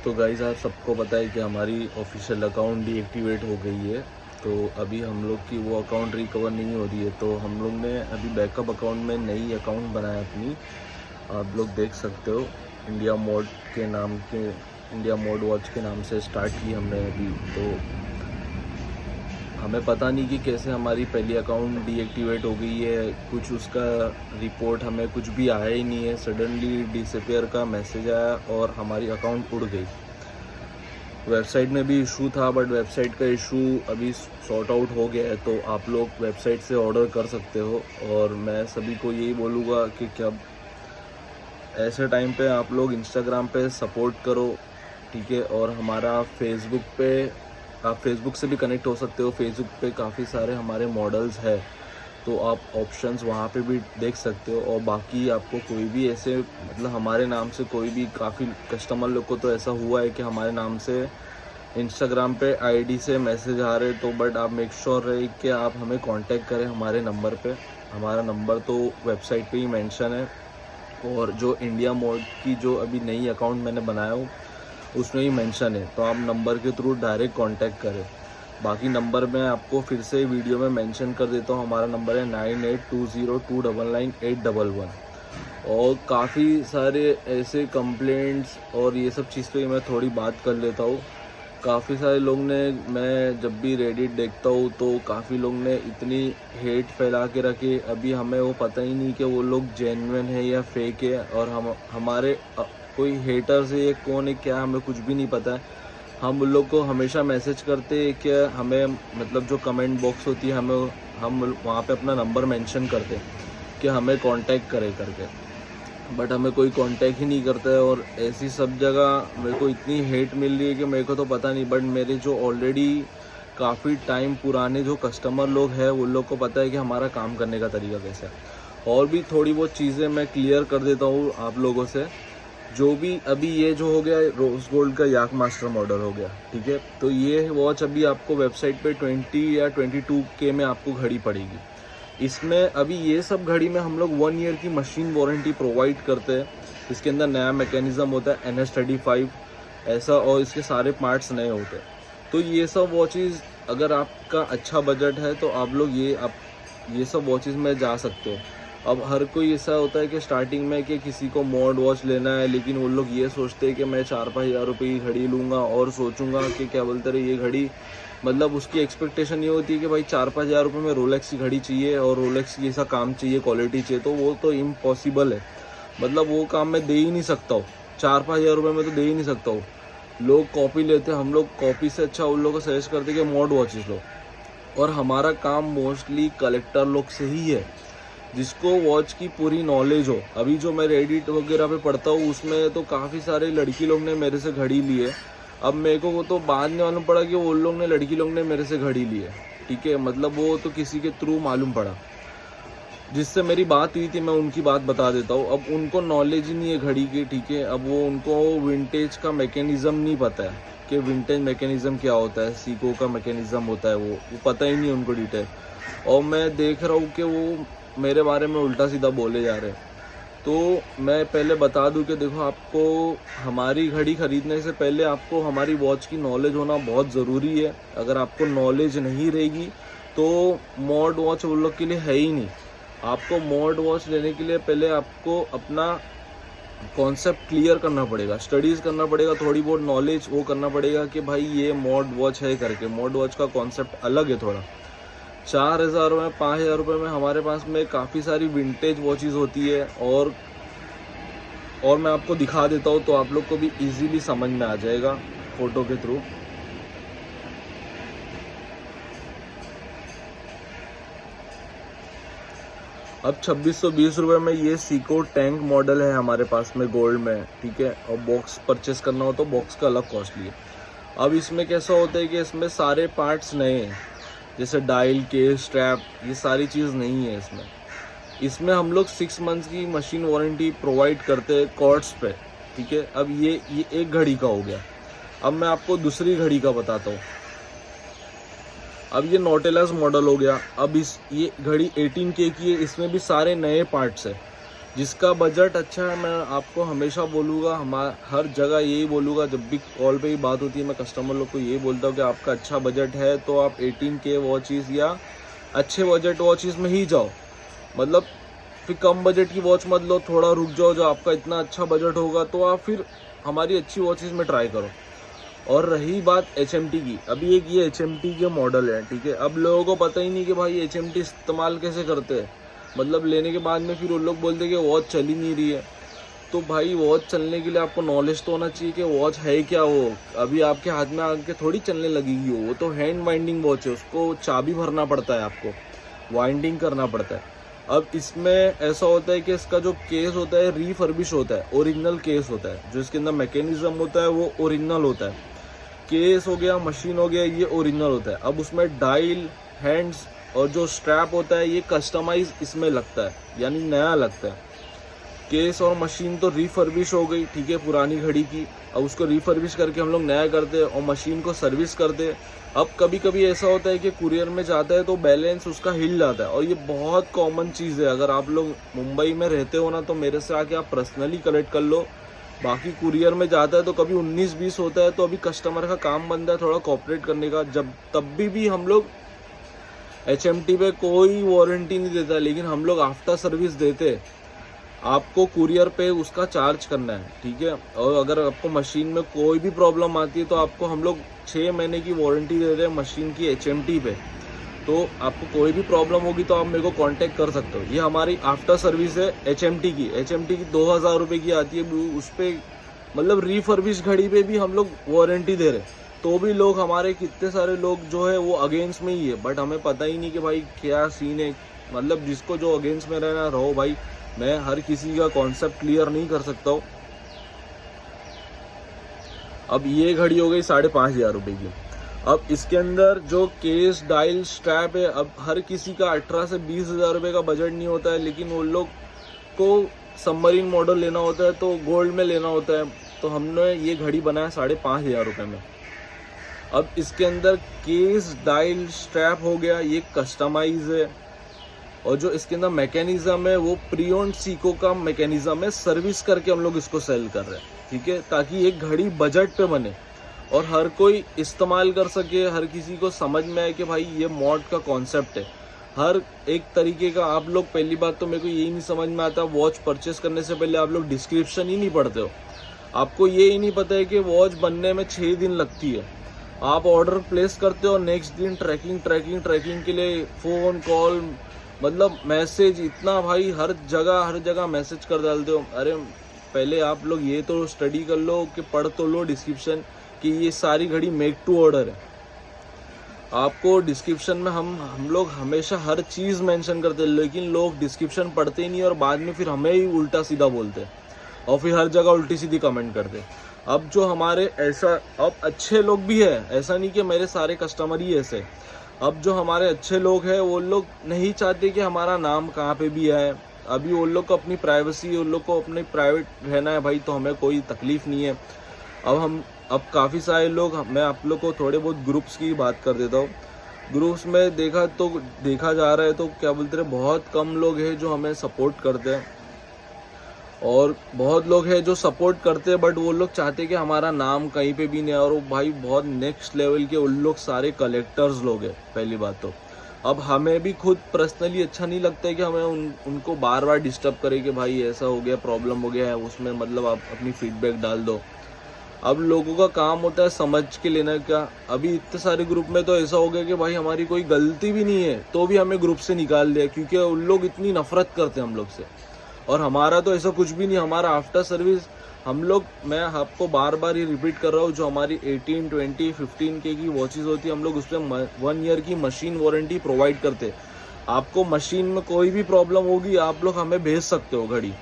तो गाइस आप सबको पता है कि हमारी ऑफिशियल अकाउंट डीएक्टिवेट हो गई है। तो अभी हम लोग की वो अकाउंट रिकवर नहीं हो रही है, तो हम लोग ने अभी बैकअप अकाउंट में नई अकाउंट बनाया अपनी। आप लोग देख सकते हो, इंडिया मोड के नाम के, इंडिया मोड वॉच के नाम से स्टार्ट की हमने अभी। तो हमें पता नहीं कि कैसे हमारी पहली अकाउंट डीएक्टिवेट हो गई है, कुछ उसका रिपोर्ट हमें कुछ भी आया ही नहीं है। सडनली डिसअपीयर का मैसेज आया और हमारी अकाउंट उड़ गई। वेबसाइट में भी इशू था, बट वेबसाइट का इशू अभी सॉर्ट आउट हो गया है, तो आप लोग वेबसाइट से ऑर्डर कर सकते हो। और मैं सभी को यही बोलूँगा कि क्या ऐसे टाइम पे आप लोग इंस्टाग्राम पे सपोर्ट करो, ठीक है। और हमारा फेसबुक पे, आप फेसबुक से भी कनेक्ट हो सकते हो। फेसबुक पे काफ़ी सारे हमारे मॉडल्स है, तो आप ऑप्शंस वहाँ पे भी देख सकते हो। और बाकी आपको कोई भी ऐसे मतलब हमारे नाम से कोई भी, काफ़ी कस्टमर लोग को तो ऐसा हुआ है कि हमारे नाम से इंस्टाग्राम पे आईडी से मैसेज आ रहे, तो बट आप मेक श्योर रहे कि आप हमें कांटेक्ट करें हमारे नंबर पे। हमारा नंबर तो वेबसाइट पे ही मेंशन है, और जो इंडिया मोड की जो अभी नई अकाउंट मैंने बनाया हूँ उसमें ही मेंशन है, तो आप नंबर के थ्रू डायरेक्ट कांटेक्ट करें। बाकी नंबर मैं आपको फिर से वीडियो में मेंशन कर देता हूँ। हमारा नंबर है 9820299811। और काफ़ी सारे ऐसे कंप्लेंट्स और ये सब चीज़ पे मैं थोड़ी बात कर लेता हूँ। काफ़ी सारे लोग ने, मैं जब भी रेडिट देखता हूँ तो काफ़ी लोग ने इतनी हेट फैला के रखे, अभी हमें वो पता ही नहीं कि वो लोग जेन्युइन है या फेक है। और हम हमारे कोई हेटर्स है या कौन है क्या, हमें कुछ भी नहीं पता है। हम उन लोग को हमेशा मैसेज करते हैं कि हमें, मतलब जो कमेंट बॉक्स होती है, हमें हम वहाँ पे अपना नंबर मेंशन करते हैं कि हमें कांटेक्ट करें करके, बट हमें कोई कांटेक्ट ही नहीं करता है। और ऐसी सब जगह मेरे को इतनी हेट मिल रही है कि मेरे को तो पता नहीं, बट मेरे जो ऑलरेडी काफ़ी टाइम पुराने जो कस्टमर लोग हैं उन लोग को पता है कि हमारा काम करने का तरीका कैसा है। और भी थोड़ी बहुत चीज़ें मैं क्लियर कर देता हूँ आप लोगों से। जो भी अभी ये जो हो गया रोज गोल्ड का याक मास्टर मॉडल हो गया, ठीक है। तो ये वॉच अभी आपको वेबसाइट पे 20 या 22K में आपको घड़ी पड़ेगी। इसमें अभी ये सब घड़ी में हम लोग 1 ईयर की मशीन वारंटी प्रोवाइड करते हैं। इसके अंदर नया मैकेनिज़्म होता है NS35 ऐसा, और इसके सारे पार्ट्स नए होते हैं। तो ये सब वॉचेज़, अगर आपका अच्छा बजट है तो आप लोग ये सब वॉचेज़ में जा सकते हो। अब हर कोई ऐसा होता है कि स्टार्टिंग में कि किसी को मॉड वॉच लेना है, लेकिन वो लोग ये सोचते हैं कि मैं 4-5 हज़ार रुपये की घड़ी लूँगा और सोचूंगा कि क्या बोलते रहे ये घड़ी, मतलब उसकी एक्सपेक्टेशन ये होती है कि भाई 4-5 हज़ार रुपये में रोलेक्स की घड़ी चाहिए और रोलेक्स की ऐसा काम चाहिए, क्वालिटी चाहिए। तो वो तो इम्पॉसिबल है, मतलब वो काम मैं दे ही नहीं सकता हूँ। 4-5 हज़ार रुपये में तो दे ही नहीं सकता हूँ। लोग कॉपी लेते हैं, हम लोग कॉपी से अच्छा उन लोगों को सजेस्ट करते हैं कि मॉड वॉचेस लो। और हमारा काम मोस्टली कलेक्टर लोग से ही है, जिसको वॉच की पूरी नॉलेज हो। अभी जो मैं रेडिट वगैरह पे पढ़ता हूँ उसमें तो काफ़ी सारे लड़की लोग ने मेरे से घड़ी ली है। अब मेरे को वो तो बाद में मालूम पड़ा कि वो लोग ने, लड़की लोग ने मेरे से घड़ी ली है, ठीक है। मतलब वो तो किसी के थ्रू मालूम पड़ा, जिससे मेरी बात हुई थी। मैं उनकी बात बता देता हूँ। अब उनको नॉलेज ही नहीं है घड़ी की, ठीक है। अब वो, उनको विंटेज का मैकेनिज़्म नहीं पता है कि विंटेज मैकेनिज़्म क्या होता है, सीको का मैकेनिज़्म होता है, वो पता ही नहीं है उनको डिटेल। और मैं देख रहा हूँ कि वो मेरे बारे में उल्टा सीधा बोले जा रहे हैं। तो मैं पहले बता दूं कि देखो, आपको हमारी घड़ी ख़रीदने से पहले आपको हमारी वॉच की नॉलेज होना बहुत ज़रूरी है। अगर आपको नॉलेज नहीं रहेगी तो मॉड वॉच उन लोग के लिए है ही नहीं। आपको मॉड वॉच लेने के लिए पहले आपको अपना कॉन्सेप्ट क्लियर करना पड़ेगा, स्टडीज़ करना पड़ेगा, थोड़ी बहुत नॉलेज वो करना पड़ेगा कि भाई ये मॉड वॉच है करके। मॉड वॉच का कॉन्सेप्ट अलग है थोड़ा। 4,000 में, 5,000 रुपये में हमारे पास में काफ़ी सारी विंटेज वॉचेस होती है। और मैं आपको दिखा देता हूँ तो आप लोग को भी इजीली समझ में आ जाएगा फ़ोटो के थ्रू। अब 2620 रुपये में ये सीको टैंक मॉडल है हमारे पास में गोल्ड में, ठीक है। और बॉक्स परचेस करना हो तो बॉक्स का अलग कॉस्टली है। अब इसमें कैसा होता है कि इसमें सारे पार्ट्स नए हैं, जैसे डायल, केस, स्ट्रैप, ये सारी चीज़ नहीं है इसमें हम लोग 6 मंथ्स की मशीन वारंटी प्रोवाइड करते हैं कॉर्ड्स पे, ठीक है। अब ये एक घड़ी का हो गया। अब मैं आपको दूसरी घड़ी का बताता हूँ। अब ये नॉटेलस मॉडल हो गया। अब ये घड़ी 18K की है, इसमें भी सारे नए पार्ट्स है, जिसका बजट अच्छा है, मैं आपको हमेशा बोलूँगा, हर जगह यही बोलूँगा, जब भी कॉल पे ही बात होती है मैं कस्टमर लोग को यही बोलता हूँ कि आपका अच्छा बजट है तो आप 18K वॉचेस या अच्छे बजट वॉचेस में ही जाओ। मतलब फिर कम बजट की वॉच मत लो, थोड़ा रुक जाओ, जो आपका इतना अच्छा बजट होगा तो आप फिर हमारी अच्छी वॉचेस में ट्राई करो। और रही बात HMT की, अभी एक ये HMT के मॉडल है, ठीक है। अब लोगों को पता ही नहीं कि भाई HMT इस्तेमाल कैसे करते हैं। मतलब लेने के बाद में फिर वो लोग बोलते हैं कि वॉच चल ही नहीं रही है। तो भाई वॉच चलने के लिए आपको नॉलेज तो होना चाहिए कि वॉच है क्या। वो अभी आपके हाथ में आके थोड़ी चलने लगेगी, वो तो हैंड वाइंडिंग वॉच है, उसको चाबी भरना पड़ता है, आपको वाइंडिंग करना पड़ता है। अब इसमें ऐसा होता है कि इसका जो केस होता है रीफर्बिश होता है, ओरिजिनल केस होता है। जो इसके अंदर मैकेनिज्म होता है वो ओरिजिनल होता है। केस हो गया, मशीन हो गया, ये ओरिजिनल होता है। अब उसमें डायल, हैंड्स और जो स्ट्रैप होता है ये कस्टमाइज इसमें लगता है, यानी नया लगता है। केस और मशीन तो रिफर्बिश हो गई, ठीक है, पुरानी घड़ी की। अब उसको रिफर्बिश करके हम लोग नया करते हैं और मशीन को सर्विस करते हैं। अब कभी कभी ऐसा होता है कि कुरियर में जाता है तो बैलेंस उसका हिल जाता है, और ये बहुत कॉमन चीज़ है। अगर आप लोग मुंबई में रहते हो ना तो मेरे से आके आप पर्सनली कलेक्ट कर लो। बाकी कुरियर में जाता है तो कभी 19-20 होता है, तो अभी कस्टमर का काम बनता है थोड़ा कोऑपरेट करने का। जब तब भी हम लोग HMT पे कोई वारंटी नहीं देता, लेकिन हम लोग आफ्टर सर्विस देते हैं। आपको कुरियर पे उसका चार्ज करना है, ठीक है। और अगर आपको मशीन में कोई भी प्रॉब्लम आती है तो आपको हम लोग 6 महीने की वारंटी दे रहे हैं मशीन की HMT पे। तो आपको कोई भी प्रॉब्लम होगी तो आप मेरे को कांटेक्ट कर सकते हो। ये हमारी आफ्टर सर्विस है HMT की 2000 रुपये की आती है। उस पर मतलब रिफर्बिश घड़ी पे भी हम लोग वारंटी दे रहे हैं। तो भी लोग, हमारे कितने सारे लोग जो है वो अगेंस्ट में ही है, बट हमें पता ही नहीं कि भाई क्या सीन है। मतलब जिसको जो अगेंस्ट में रहना रहो भाई, मैं हर किसी का कॉन्सेप्ट क्लियर नहीं कर सकता हूँ। अब ये घड़ी हो गई 5,500 रुपये की। अब इसके अंदर जो केस, डायल, स्ट्रैप है, अब हर किसी का 18 से 20,000 रुपये का बजट नहीं होता है, लेकिन वो लोग को सबमरीन मॉडल लेना होता है तो गोल्ड में लेना होता है। तो हमने ये घड़ी बनाया 5,500 रुपये में। अब इसके अंदर केस, डायल, स्ट्रैप हो गया, ये कस्टमाइज है। और जो इसके अंदर मैकेनिज्म है वो प्रियोन सीको का मैकेनिज्म है, सर्विस करके हम लोग इसको सेल कर रहे हैं, ठीक है, ताकि एक घड़ी बजट पे बने और हर कोई इस्तेमाल कर सके, हर किसी को समझ में आए कि भाई ये मॉड का कॉन्सेप्ट है। हर एक तरीके का, आप लोग, पहली बात तो मेरे को यही नहीं समझ में आता, वॉच परचेस करने से पहले आप लोग डिस्क्रिप्शन ही नहीं पढ़ते हो। आपको ये ही नहीं पता है कि वॉच बनने में 6 दिन लगती है। आप ऑर्डर प्लेस करते हो, नेक्स्ट दिन ट्रैकिंग के लिए फ़ोन कॉल, मतलब मैसेज, इतना भाई हर जगह मैसेज कर डालते हो। अरे पहले आप लोग ये तो स्टडी कर लो, कि पढ़ तो लो डिस्क्रिप्शन कि ये सारी घड़ी मेक टू ऑर्डर है। आपको डिस्क्रिप्शन में हम लोग हमेशा हर चीज़ मेंशन करते हैं, लेकिन लोग डिस्क्रिप्शन पढ़ते ही नहीं और बाद में फिर हमें ही उल्टा सीधा बोलते हैं और फिर हर जगह उल्टी सीधी कमेंट करते हैं। अब जो हमारे ऐसा, अब अच्छे लोग भी है, ऐसा नहीं कि मेरे सारे कस्टमर ही ऐसे। अब जो हमारे अच्छे लोग हैं वो लोग नहीं चाहते कि हमारा नाम कहाँ पे भी आए। अभी वो लोग को अपनी प्राइवेसी, उन लोग को अपने प्राइवेट रहना है भाई, तो हमें कोई तकलीफ नहीं है। अब काफ़ी सारे लोग, मैं आप लोग को थोड़े बहुत ग्रुप्स की बात कर देता हूँ। ग्रुप्स में देखा जा रहा है तो क्या बोलते हैं, बहुत कम लोग हैं जो हमें सपोर्ट करते हैं, और बहुत लोग हैं जो सपोर्ट करते हैं बट वो लोग चाहते हैं कि हमारा नाम कहीं पे भी नहीं है। और वो भाई बहुत नेक्स्ट लेवल के उन लोग सारे कलेक्टर्स लोग हैं, पहली बात तो। अब हमें भी खुद पर्सनली अच्छा नहीं लगता है कि हमें उनको बार बार डिस्टर्ब करें कि भाई ऐसा हो गया, प्रॉब्लम हो गया है, उसमें मतलब आप अपनी फीडबैक डाल दो। अब लोगों का काम होता है समझ के लेना का। अभी इतने सारे ग्रुप में तो ऐसा हो गया कि भाई हमारी कोई गलती भी नहीं है तो भी हमें ग्रुप से निकाल दिया, क्योंकि उन लोग इतनी नफरत करते हैं हम लोग से। और हमारा तो ऐसा कुछ भी नहीं, हमारा आफ्टर सर्विस हम लोग, मैं आपको बार बार ये रिपीट कर रहा हूँ, जो हमारी 18, 20, 15K की वॉचेस होती है, हम लोग उसमें 1 ईयर की मशीन वारंटी प्रोवाइड करते हैं। आपको मशीन में कोई भी प्रॉब्लम होगी आप लोग हमें भेज सकते हो घड़ी।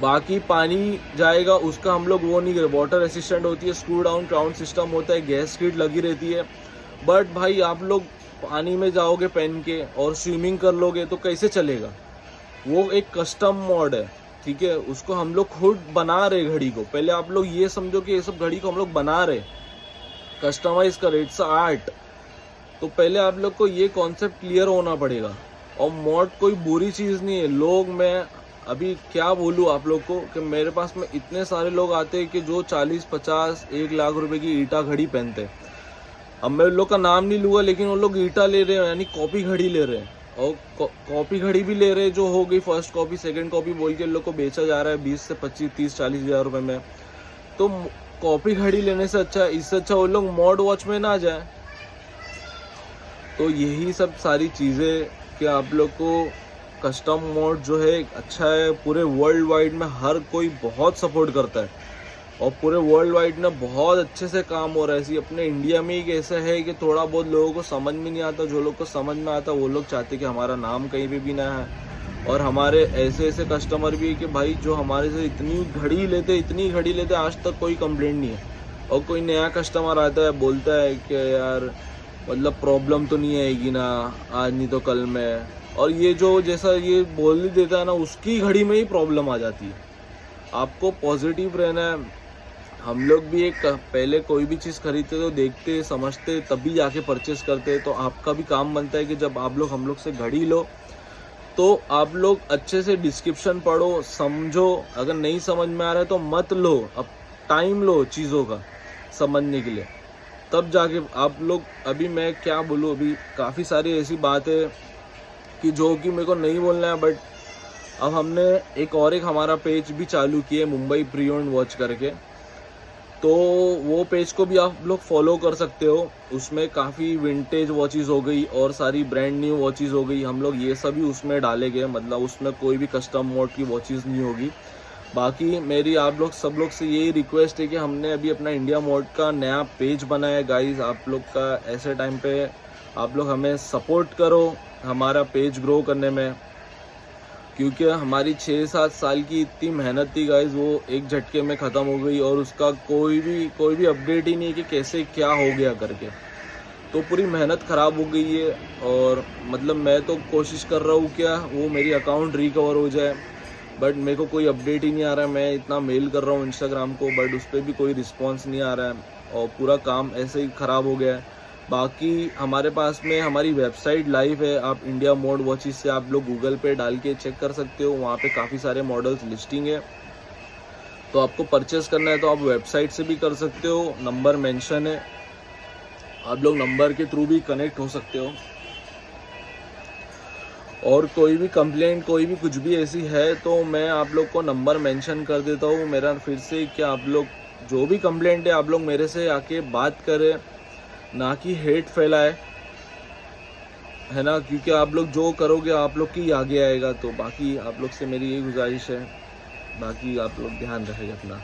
बाकी पानी जाएगा उसका हम लोग वो नहीं करें, वाटर असिस्टेंट होती है, स्क्रू डाउन क्राउन सिस्टम होता है, गैस किट लगी रहती है। बट भाई आप लोग पानी में जाओगे पहन के और स्विमिंग कर लोगे तो कैसे चलेगा। वो एक कस्टम मॉड है, ठीक है, उसको हम लोग खुद बना रहे घड़ी को। पहले आप लोग ये समझो कि ये सब घड़ी को हम लोग बना रहे, कस्टमाइज कर रहे, इट्स आर्ट। तो पहले आप लोग को ये कॉन्सेप्ट क्लियर होना पड़ेगा। और मॉड कोई बुरी चीज़ नहीं है। लोग, मैं अभी क्या बोलूँ आप लोग को कि मेरे पास में इतने सारे लोग आते हैं कि जो 40-50 1 लाख रुपए की ईटा घड़ी पहनते हैं। अब मैं उन लोग का नाम नहीं लूँगा, लेकिन वो लोग ईटा ले रहे हैं, यानी कॉपी घड़ी ले रहे हैं। और कॉपी घड़ी भी ले रहे हैं जो हो गई फर्स्ट कॉपी सेकंड कॉपी बोल के लोग को बेचा जा रहा है 20 से 25 30 40 हज़ार रुपये में। तो कॉपी घड़ी लेने से अच्छा, इससे अच्छा वो लोग मॉड वॉच में ना जाए। तो यही सब सारी चीज़ें कि आप लोग को कस्टम मोड जो है अच्छा है, पूरे वर्ल्ड वाइड में हर कोई बहुत सपोर्ट करता है और पूरे वर्ल्ड वाइड में बहुत अच्छे से काम हो रहा है। ऐसी अपने इंडिया में ही कैसा है कि थोड़ा बहुत लोगों को समझ में नहीं आता, जो लोग को समझ में आता वो लोग चाहते कि हमारा नाम कहीं पे भी ना है। और हमारे ऐसे ऐसे कस्टमर भी है कि भाई जो हमारे से इतनी घड़ी लेते आज तक कोई कंप्लेंट नहीं है। और कोई नया कस्टमर आता है बोलता है कि यार मतलब प्रॉब्लम तो नहीं आएगी ना, आज नहीं तो कल में, और ये जो जैसा ये बोल ही देता है ना, उसकी घड़ी में ही प्रॉब्लम आ जाती है। आपको पॉजिटिव रहना है। हम लोग भी एक पहले कोई भी चीज़ खरीदते तो देखते समझते तभी जाके परचेस करते। तो आपका भी काम बनता है कि जब आप लोग हम लोग से घड़ी लो तो आप लोग अच्छे से डिस्क्रिप्शन पढ़ो, समझो। अगर नहीं समझ में आ रहा है तो मत लो, अब टाइम लो चीज़ों का समझने के लिए, तब जाके आप लोग। अभी मैं क्या बोलूँ, अभी काफ़ी सारी ऐसी बात है कि जो कि मेरे को नहीं बोलना है, बट अब हमने एक हमारा पेज भी चालू किया है मुंबई प्री ओन्ड वॉच करके। तो वो पेज को भी आप लोग फॉलो कर सकते हो। उसमें काफ़ी विंटेज वॉचेस हो गई और सारी ब्रांड न्यू वॉचेस हो गई, हम लोग ये सभी उसमें डाले गए। मतलब उसमें कोई भी कस्टम मोड की वॉचेस नहीं होगी। बाकी मेरी आप लोग सब लोग से यही रिक्वेस्ट है कि हमने अभी अपना इंडिया मोड का नया पेज बनाया है। गाइस आप लोग का ऐसे टाइम पे आप लोग हमें सपोर्ट करो हमारा पेज ग्रो करने में, क्योंकि हमारी 6-7 साल की इतनी मेहनत थी गाइस, वो एक झटके में ख़त्म हो गई और उसका कोई भी अपडेट ही नहीं कि कैसे क्या हो गया करके। तो पूरी मेहनत ख़राब हो गई है। और मतलब मैं तो कोशिश कर रहा हूँ क्या वो मेरी अकाउंट रिकवर हो जाए, बट मेरे को कोई अपडेट ही नहीं आ रहा है। मैं इतना मेल कर रहा हूँ इंस्टाग्राम को, बट उस पर भी कोई रिस्पॉन्स नहीं आ रहा है और पूरा काम ऐसे ही ख़राब हो गया है। बाकी हमारे पास में हमारी वेबसाइट लाइव है, आप इंडिया मोड वॉचेस से आप लोग गूगल पे डाल के चेक कर सकते हो, वहाँ पे काफ़ी सारे मॉडल्स लिस्टिंग है। तो आपको परचेस करना है तो आप वेबसाइट से भी कर सकते हो, नंबर मेंशन है, आप लोग नंबर के थ्रू भी कनेक्ट हो सकते हो। और कोई भी कंप्लेंट कोई भी कुछ भी ऐसी है तो मैं आप लोग को नंबर मेंशन कर देता हूँ मेरा फिर से, क्या आप लोग जो भी कंप्लेंट है आप लोग मेरे से आके बात करें, ना कि हेट फैलाए, है ना, क्योंकि आप लोग जो करोगे आप लोग की आगे आएगा। तो बाकी आप लोग से मेरी यही गुजारिश है, बाकी आप लोग ध्यान रखें अपना।